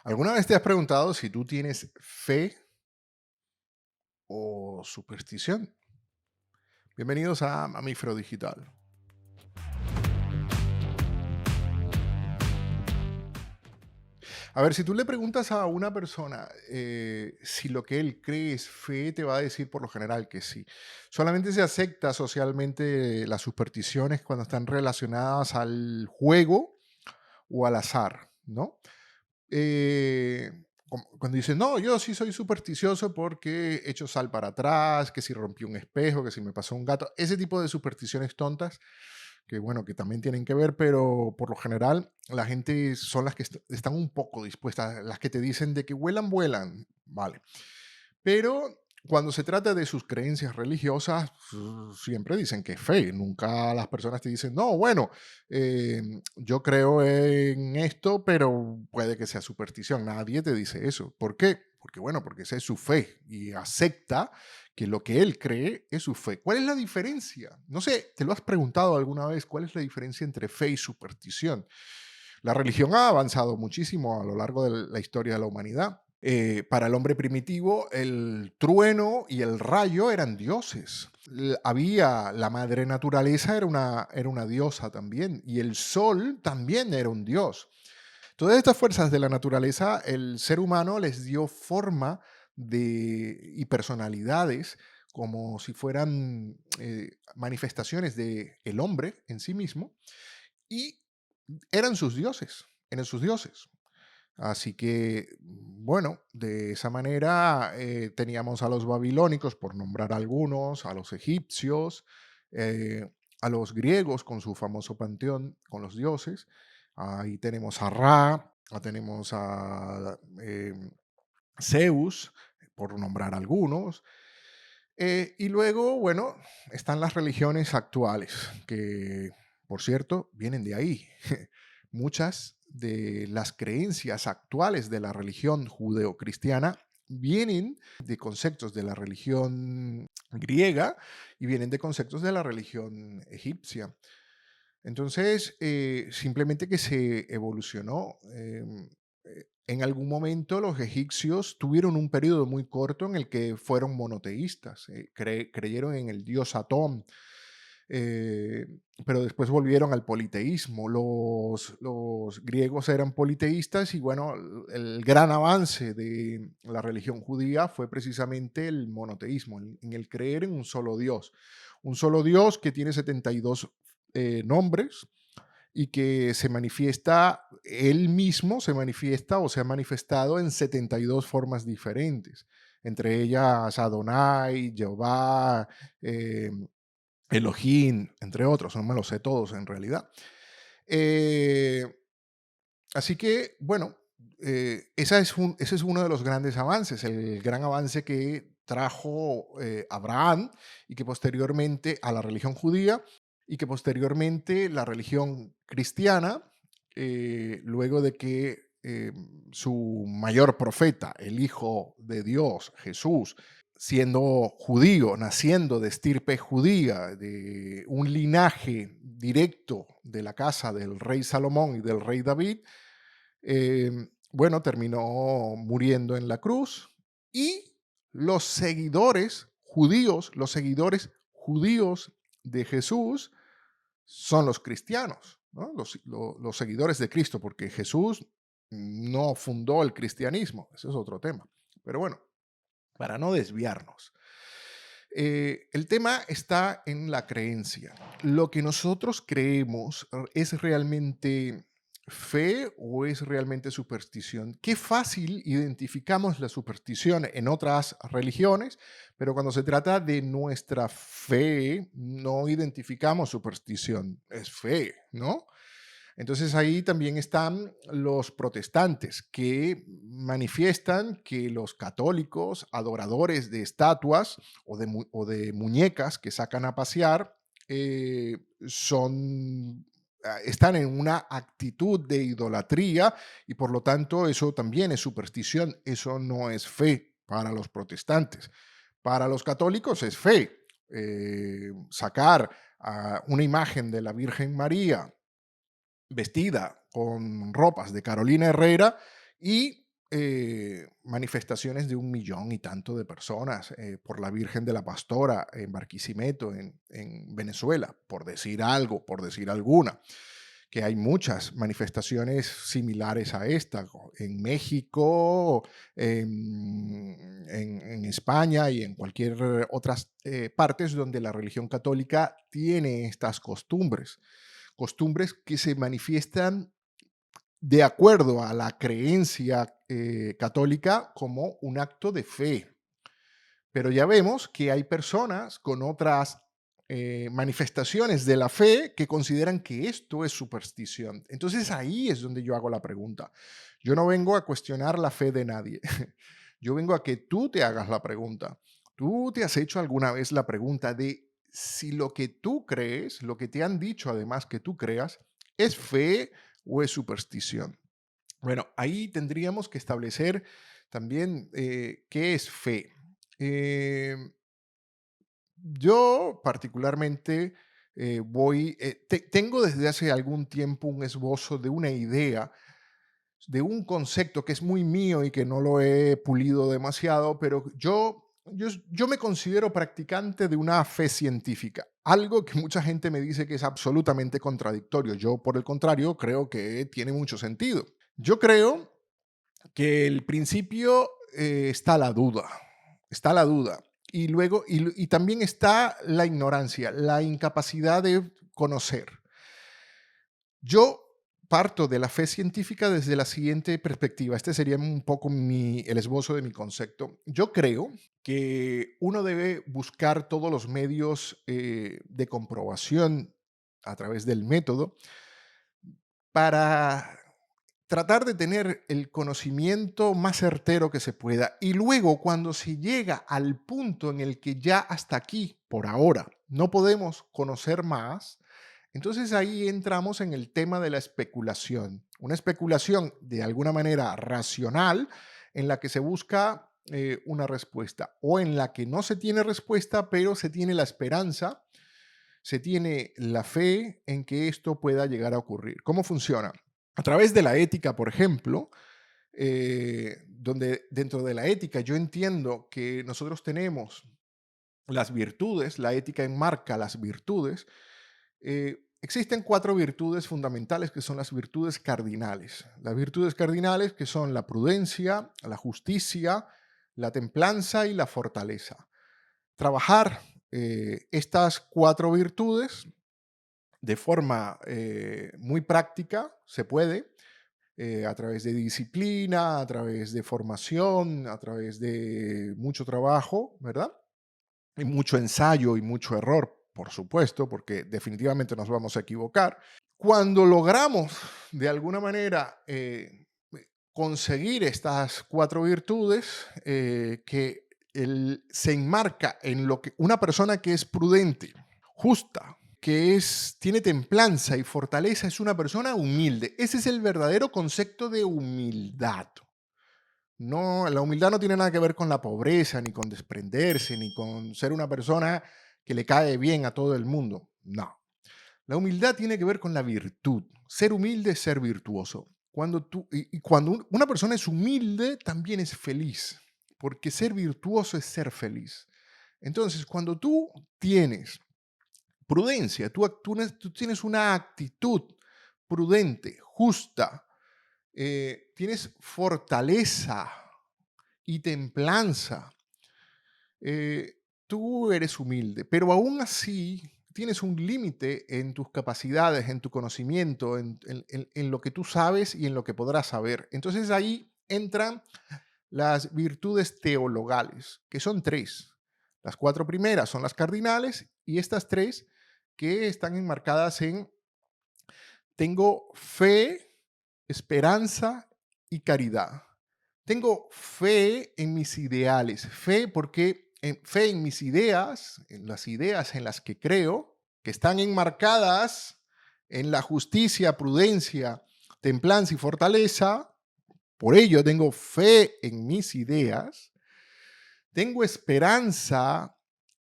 ¿Alguna vez te has preguntado si tú tienes fe o superstición? Bienvenidos a Mamífero Digital. A ver, si tú le preguntas a una persona si lo que él cree es fe, te va a decir por lo general que sí. Solamente se acepta socialmente las supersticiones cuando están relacionadas al juego o al azar, ¿no? Cuando dicen, no, yo sí soy supersticioso porque echo sal para atrás, que si rompí un espejo, que si me pasó un gato, ese tipo de supersticiones tontas, que bueno, que también tienen que ver, pero por lo general la gente son las que están un poco dispuestas, las que te dicen de que vuelan, vuelan, vale. Pero cuando se trata de sus creencias religiosas, siempre dicen que es fe. Nunca las personas te dicen, no, bueno, yo creo en esto, pero puede que sea superstición. Nadie te dice eso. ¿Por qué? Porque, bueno, porque esa es su fe y acepta que lo que él cree es su fe. ¿Cuál es la diferencia? No sé, ¿te lo has preguntado alguna vez? ¿Cuál es la diferencia entre fe y superstición? La religión ha avanzado muchísimo a lo largo de la historia de la humanidad. Para el hombre primitivo, el trueno y el rayo eran dioses. Había la madre naturaleza, era una diosa también, y el sol también era un dios. Todas estas fuerzas de la naturaleza, el ser humano les dio forma y personalidades como si fueran manifestaciones del el hombre en sí mismo, y eran sus dioses, eran sus dioses. Así que, bueno, de esa manera teníamos a los babilónicos, por nombrar algunos, a los egipcios, a los griegos con su famoso panteón con los dioses. Ahí tenemos a Ra, tenemos a Zeus, por nombrar algunos. Y luego, bueno, están las religiones actuales, que, por cierto, vienen de ahí. Muchas de las creencias actuales de la religión judeocristiana vienen de conceptos de la religión griega y vienen de conceptos de la religión egipcia. Entonces, simplemente que se evolucionó. En algún momento los egipcios tuvieron un periodo muy corto en el que fueron monoteístas, creyeron en el dios Atón, eh, pero después volvieron al politeísmo. Los griegos eran politeístas y bueno, el gran avance de la religión judía fue precisamente el monoteísmo, en el creer en un solo Dios que tiene 72 nombres y que se manifiesta, él mismo se manifiesta o se ha manifestado en 72 formas diferentes, entre ellas Adonai, Jehová, eh, Elohim, entre otros, no me los sé todos en realidad. Eh, Así que, bueno, ese es uno de los grandes avances, el gran avance que trajo Abraham y que posteriormente a la religión judía y que posteriormente la religión cristiana, luego de que su mayor profeta, el Hijo de Dios, Jesús, siendo judío, naciendo de estirpe judía, de un linaje directo de la casa del rey Salomón y del rey David, bueno, terminó muriendo en la cruz y los seguidores judíos de Jesús son los cristianos, ¿no? Los seguidores de Cristo, porque Jesús no fundó el cristianismo, ese es otro tema. Pero bueno, para no desviarnos. El tema está en la creencia. Lo que nosotros creemos es realmente fe o es realmente superstición. Qué fácil identificamos la superstición en otras religiones, pero cuando se trata de nuestra fe, no identificamos superstición, es fe, ¿no? Entonces ahí también están los protestantes que manifiestan que los católicos, adoradores de estatuas o de muñecas que sacan a pasear, están en una actitud de idolatría y por lo tanto eso también es superstición, eso no es fe para los protestantes. Para los católicos es fe. Sacar una imagen de la Virgen María vestida con ropas de Carolina Herrera y manifestaciones de 1 millón y tanto de personas por la Virgen de la Pastora en Barquisimeto, en Venezuela, por decir algo, por decir alguna, que hay muchas manifestaciones similares a esta, en México, en España y en cualquier otras partes donde la religión católica tiene estas costumbres, costumbres que se manifiestan de acuerdo a la creencia católica como un acto de fe. Pero ya vemos que hay personas con otras manifestaciones de la fe que consideran que esto es superstición. Entonces ahí es donde yo hago la pregunta. Yo no vengo a cuestionar la fe de nadie. Yo vengo a que tú te hagas la pregunta. ¿Tú te has hecho alguna vez la pregunta de si lo que tú crees, lo que te han dicho además que tú creas, es fe o es superstición? Bueno, ahí tendríamos que establecer también qué es fe. Em, yo particularmente tengo desde hace algún tiempo un esbozo de una idea, de un concepto que es muy mío y que no lo he pulido demasiado, pero yo me considero practicante de una fe científica, algo que mucha gente me dice que es absolutamente contradictorio. Yo, por el contrario, creo que tiene mucho sentido. Yo creo que el principio está la duda, está la duda. Y luego, y también está la ignorancia, la incapacidad de conocer. Yo parto de la fe científica desde la siguiente perspectiva. Este sería un poco el esbozo de mi concepto. Yo creo que uno debe buscar todos los medios de comprobación a través del método para tratar de tener el conocimiento más certero que se pueda. Y luego, cuando se llega al punto en el que ya hasta aquí, por ahora, no podemos conocer más, entonces ahí entramos en el tema de la especulación. Una especulación de alguna manera racional en la que se busca una respuesta o en la que no se tiene respuesta, pero se tiene la esperanza, se tiene la fe en que esto pueda llegar a ocurrir. ¿Cómo funciona? A través de la ética, por ejemplo, donde dentro de la ética yo entiendo que nosotros tenemos las virtudes, la ética enmarca las virtudes. Existen 4 virtudes fundamentales que son las virtudes cardinales. Las virtudes cardinales que son la prudencia, la justicia, la templanza y la fortaleza. Trabajar estas 4 virtudes de forma muy práctica se puede, a través de disciplina, a través de formación, a través de mucho trabajo, ¿verdad? Y mucho ensayo y mucho error, por supuesto, porque definitivamente nos vamos a equivocar. Cuando logramos de alguna manera conseguir estas 4 virtudes, que se enmarca en lo que una persona que es prudente, justa, tiene templanza y fortaleza, es una persona humilde. Ese es el verdadero concepto de humildad. No, la humildad no tiene nada que ver con la pobreza, ni con desprenderse, ni con ser una persona que le cae bien a todo el mundo. No. La humildad tiene que ver con la virtud. Ser humilde es ser virtuoso. Cuando una persona es humilde, también es feliz, porque ser virtuoso es ser feliz. Entonces, cuando tú tienes prudencia, tú tienes una actitud prudente, justa, tienes fortaleza y templanza, tú eres humilde, pero aún así tienes un límite en tus capacidades, en tu conocimiento, en lo que tú sabes y en lo que podrás saber. Entonces ahí entran las virtudes teologales, que son 3. Las 4 primeras son las cardinales y estas 3 que están enmarcadas en tengo fe, esperanza y caridad. Tengo fe en mis ideales, fe en mis ideas, en las ideas en las que creo, que están enmarcadas en la justicia, prudencia, templanza y fortaleza. Por ello tengo fe en mis ideas. Tengo esperanza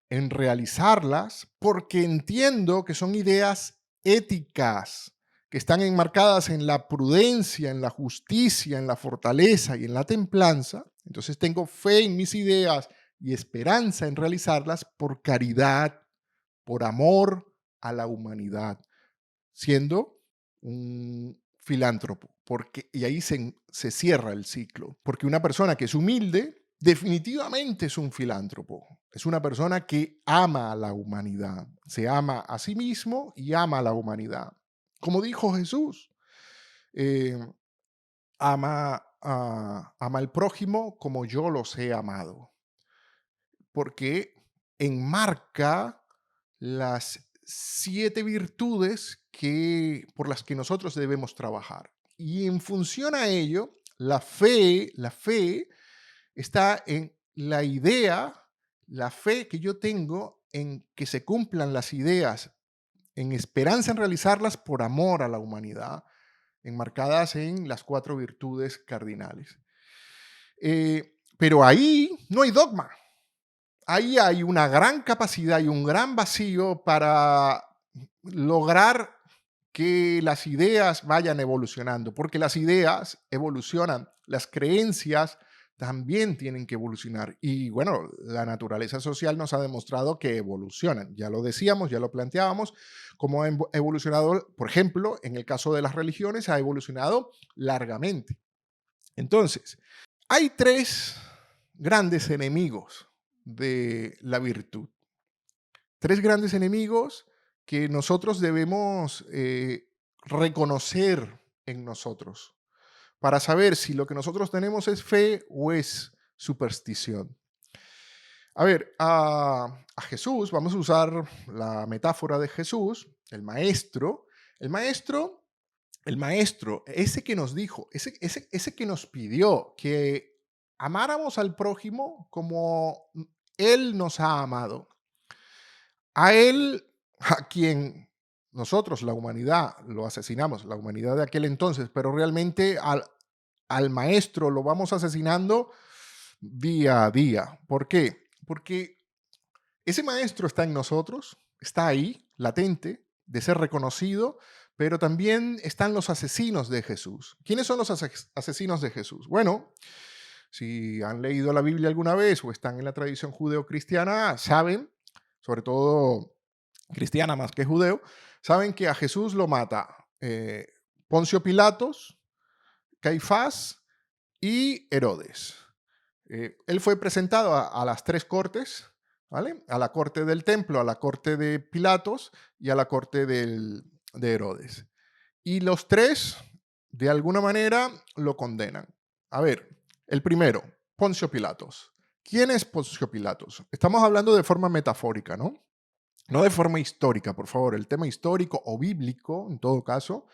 en realizarlas porque entiendo que son ideas éticas, que están enmarcadas en la prudencia, en la justicia, en la fortaleza y en la templanza, entonces tengo fe en mis ideas y esperanza en realizarlas por caridad, por amor a la humanidad, siendo un filántropo, porque, y ahí se cierra el ciclo, porque una persona que es humilde definitivamente es un filántropo, es una persona que ama a la humanidad, se ama a sí mismo y ama a la humanidad. Como dijo Jesús, eh, ama al prójimo como yo los he amado, porque enmarca las 7 virtudes por las que nosotros debemos trabajar. Y en función a ello, la fe está en la fe que yo tengo en que se cumplan las ideas, en esperanza en realizarlas por amor a la humanidad, enmarcadas en las 4 virtudes cardinales. Pero ahí no hay dogma. Ahí hay una gran capacidad y un gran vacío para lograr que las ideas vayan evolucionando, porque las ideas evolucionan, las creencias también tienen que evolucionar. Y bueno, la naturaleza social nos ha demostrado que evolucionan. Ya lo decíamos, ya lo planteábamos, cómo ha evolucionado, por ejemplo, en el caso de las religiones, ha evolucionado largamente. Entonces, hay 3 grandes enemigos de la virtud. 3 grandes enemigos que nosotros debemos reconocer en nosotros para saber si lo que nosotros tenemos es fe o es superstición. A ver, a Jesús, vamos a usar la metáfora de Jesús, el maestro. El maestro, el maestro, ese que nos dijo, ese que nos pidió que amáramos al prójimo como Él nos ha amado. A él, a quien nosotros, la humanidad, lo asesinamos, la humanidad de aquel entonces, pero realmente al maestro lo vamos asesinando día a día. ¿Por qué? Porque ese maestro está en nosotros, está ahí, latente, de ser reconocido, pero también están los asesinos de Jesús. ¿Quiénes son los asesinos de Jesús? Bueno, si han leído la Biblia alguna vez o están en la tradición judeocristiana, saben, sobre todo cristiana más que judeo, saben que a Jesús lo mata Poncio Pilatos, Caifás y Herodes. Él fue presentado a las 3 cortes, ¿vale? A la corte del templo, a la corte de Pilatos y a la corte de Herodes. Y los 3, de alguna manera, lo condenan. A ver, el primero, Poncio Pilatos. ¿Quién es Poncio Pilatos? Estamos hablando de forma metafórica, ¿no? No de forma histórica, por favor. El tema histórico o bíblico, en todo caso,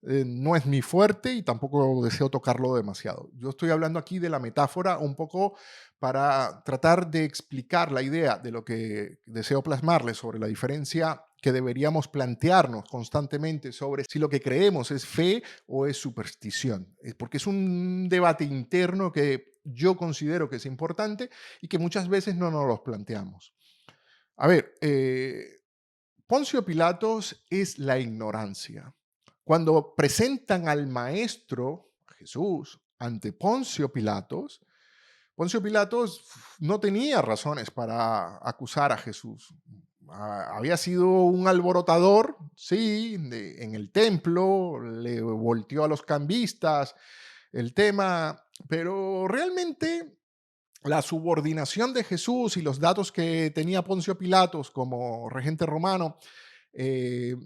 no es mi fuerte y tampoco deseo tocarlo demasiado. Yo estoy hablando aquí de la metáfora un poco para tratar de explicar la idea de lo que deseo plasmarles sobre la diferencia que deberíamos plantearnos constantemente sobre si lo que creemos es fe o es superstición. Porque es un debate interno que yo considero que es importante y que muchas veces no nos los planteamos. A ver, Poncio Pilatos es la ignorancia. Cuando presentan al maestro Jesús ante Poncio Pilatos no tenía razones para acusar a Jesús. Había sido un alborotador, sí, en el templo, le volteó a los cambistas el tema, pero realmente la subordinación de Jesús y los datos que tenía Poncio Pilatos como regente romano, eh,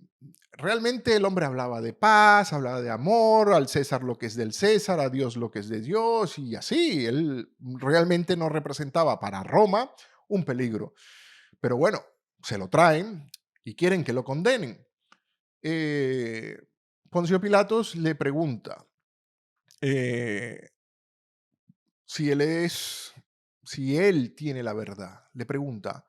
realmente el hombre hablaba de paz, hablaba de amor, al César lo que es del César, a Dios lo que es de Dios, y así. Él realmente no representaba para Roma un peligro. Pero bueno, se lo traen y quieren que lo condenen. Eh, Poncio Pilatos le pregunta, eh, si él es, si él tiene la verdad, le pregunta,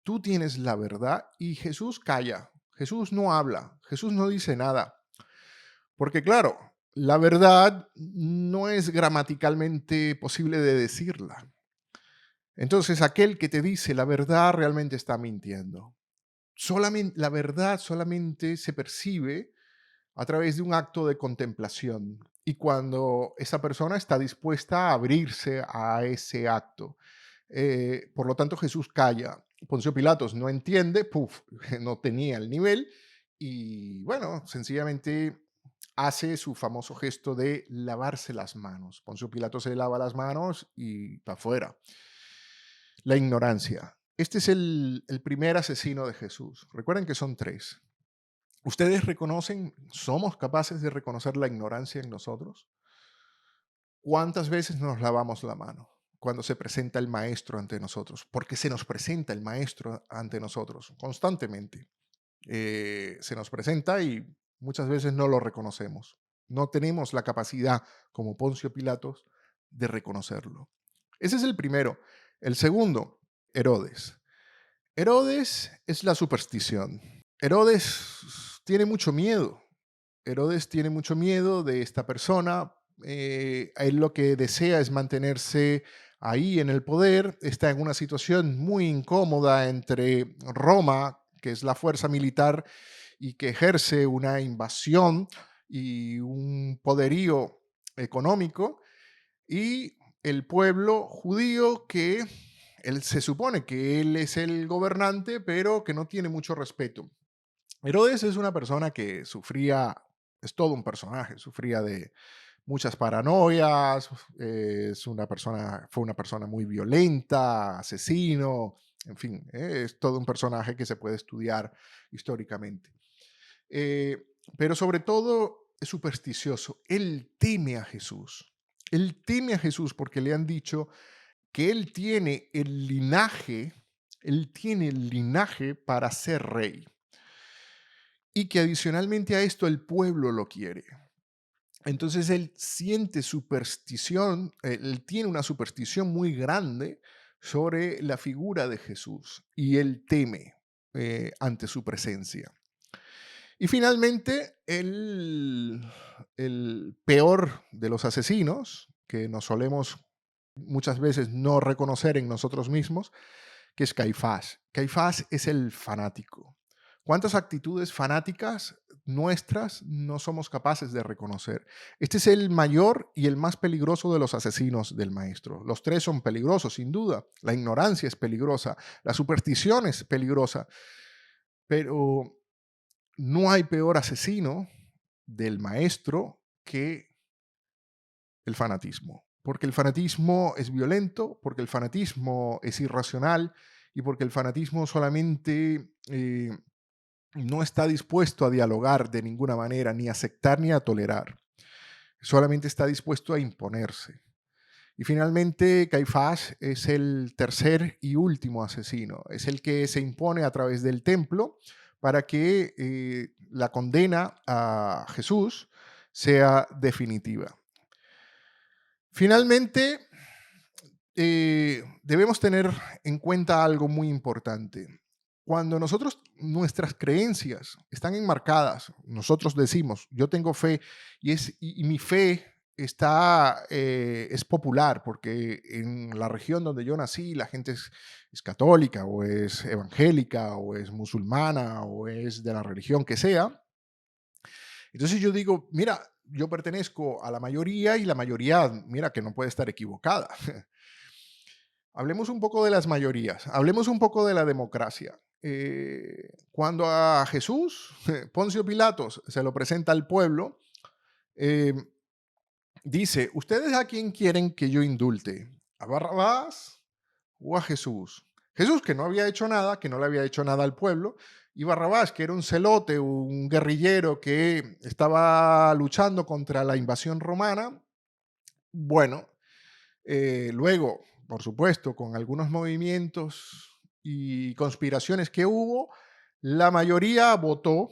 ¿tú tienes la verdad? Y Jesús calla, Jesús no habla, Jesús no dice nada, porque claro, la verdad no es gramaticalmente posible de decirla. Entonces, aquel que te dice la verdad realmente está mintiendo. Solamente, la verdad solamente se percibe a través de un acto de contemplación. Y cuando esa persona está dispuesta a abrirse a ese acto. Por lo tanto, Jesús calla. Poncio Pilatos no entiende, puf, no tenía el nivel y bueno, sencillamente hace su famoso gesto de lavarse las manos. Poncio Pilatos se lava las manos y para afuera. La ignorancia. Este es el primer asesino de Jesús. Recuerden que son tres. ¿Ustedes reconocen, somos capaces de reconocer la ignorancia en nosotros? ¿Cuántas veces nos lavamos la mano cuando se presenta el maestro ante nosotros? Porque se nos presenta el maestro ante nosotros constantemente. Se nos presenta y muchas veces no lo reconocemos. No tenemos la capacidad, como Poncio Pilatos, de reconocerlo. Ese es el primero. El segundo, Herodes. Herodes es la superstición. Herodes tiene mucho miedo. Herodes tiene mucho miedo de esta persona. Él lo que desea es mantenerse ahí en el poder. Está en una situación muy incómoda entre Roma, que es la fuerza militar y que ejerce una invasión y un poderío económico, y el pueblo judío que él se supone que él es el gobernante, pero que no tiene mucho respeto. Herodes es una persona que sufría, es todo un personaje, sufría de muchas paranoias, fue una persona muy violenta, asesino, en fin, es todo un personaje que se puede estudiar históricamente. Eh, pero sobre todo es supersticioso. Él teme a Jesús. Él teme a Jesús porque le han dicho que él tiene el linaje para ser rey y que adicionalmente a esto el pueblo lo quiere. Entonces él siente superstición, él tiene una superstición muy grande sobre la figura de Jesús y él teme ante su presencia. Y finalmente, el peor de los asesinos, que nos solemos muchas veces no reconocer en nosotros mismos, que es Caifás. Caifás es el fanático. ¿Cuántas actitudes fanáticas nuestras no somos capaces de reconocer? Este es el mayor y el más peligroso de los asesinos del maestro. Los tres son peligrosos, sin duda. La ignorancia es peligrosa, la superstición es peligrosa, pero no hay peor asesino del maestro que el fanatismo. Porque el fanatismo es violento, porque el fanatismo es irracional y porque el fanatismo solamente no está dispuesto a dialogar de ninguna manera, ni a aceptar ni a tolerar. Solamente está dispuesto a imponerse. Y finalmente, Caifás es el tercer y último asesino. Es el que se impone a través del templo para que la condena a Jesús sea definitiva. Finalmente, debemos tener en cuenta algo muy importante. Cuando nuestras creencias están enmarcadas, nosotros decimos, yo tengo fe y mi fe es popular porque en la región donde yo nací la gente es católica o es evangélica o es musulmana o es de la religión que sea. Entonces yo digo, mira, yo pertenezco a la mayoría y la mayoría, mira, que no puede estar equivocada. Hablemos un poco de las mayorías, hablemos un poco de la democracia. Cuando a Jesús, Poncio Pilatos, se lo presenta al pueblo, eh, dice, ¿ustedes a quién quieren que yo indulte? ¿A Barrabás o a Jesús? Jesús, que no había hecho nada, que no le había hecho nada al pueblo, y Barrabás, que era un celote, un guerrillero que estaba luchando contra la invasión romana. Bueno, luego, por supuesto, con algunos movimientos y conspiraciones que hubo, la mayoría votó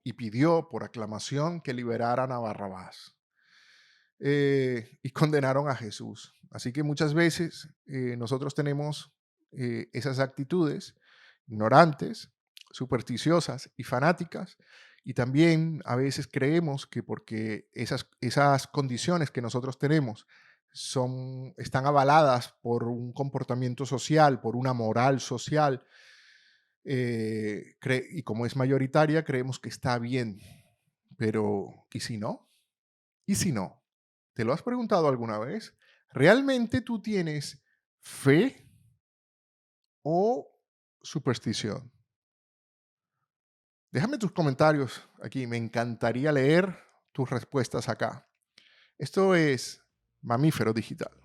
y pidió por aclamación que liberaran a Barrabás. Y condenaron a Jesús. Así que muchas veces nosotros tenemos esas actitudes ignorantes, supersticiosas y fanáticas, y también a veces creemos que porque esas condiciones que nosotros tenemos están avaladas por un comportamiento social, por una moral social, y como es mayoritaria, creemos que está bien Pero, ¿y si no? ¿Y si no? ¿Te lo has preguntado alguna vez? ¿Realmente tú tienes fe o superstición? Déjame tus comentarios aquí. Me encantaría leer tus respuestas acá. Esto es Mamífero Digital.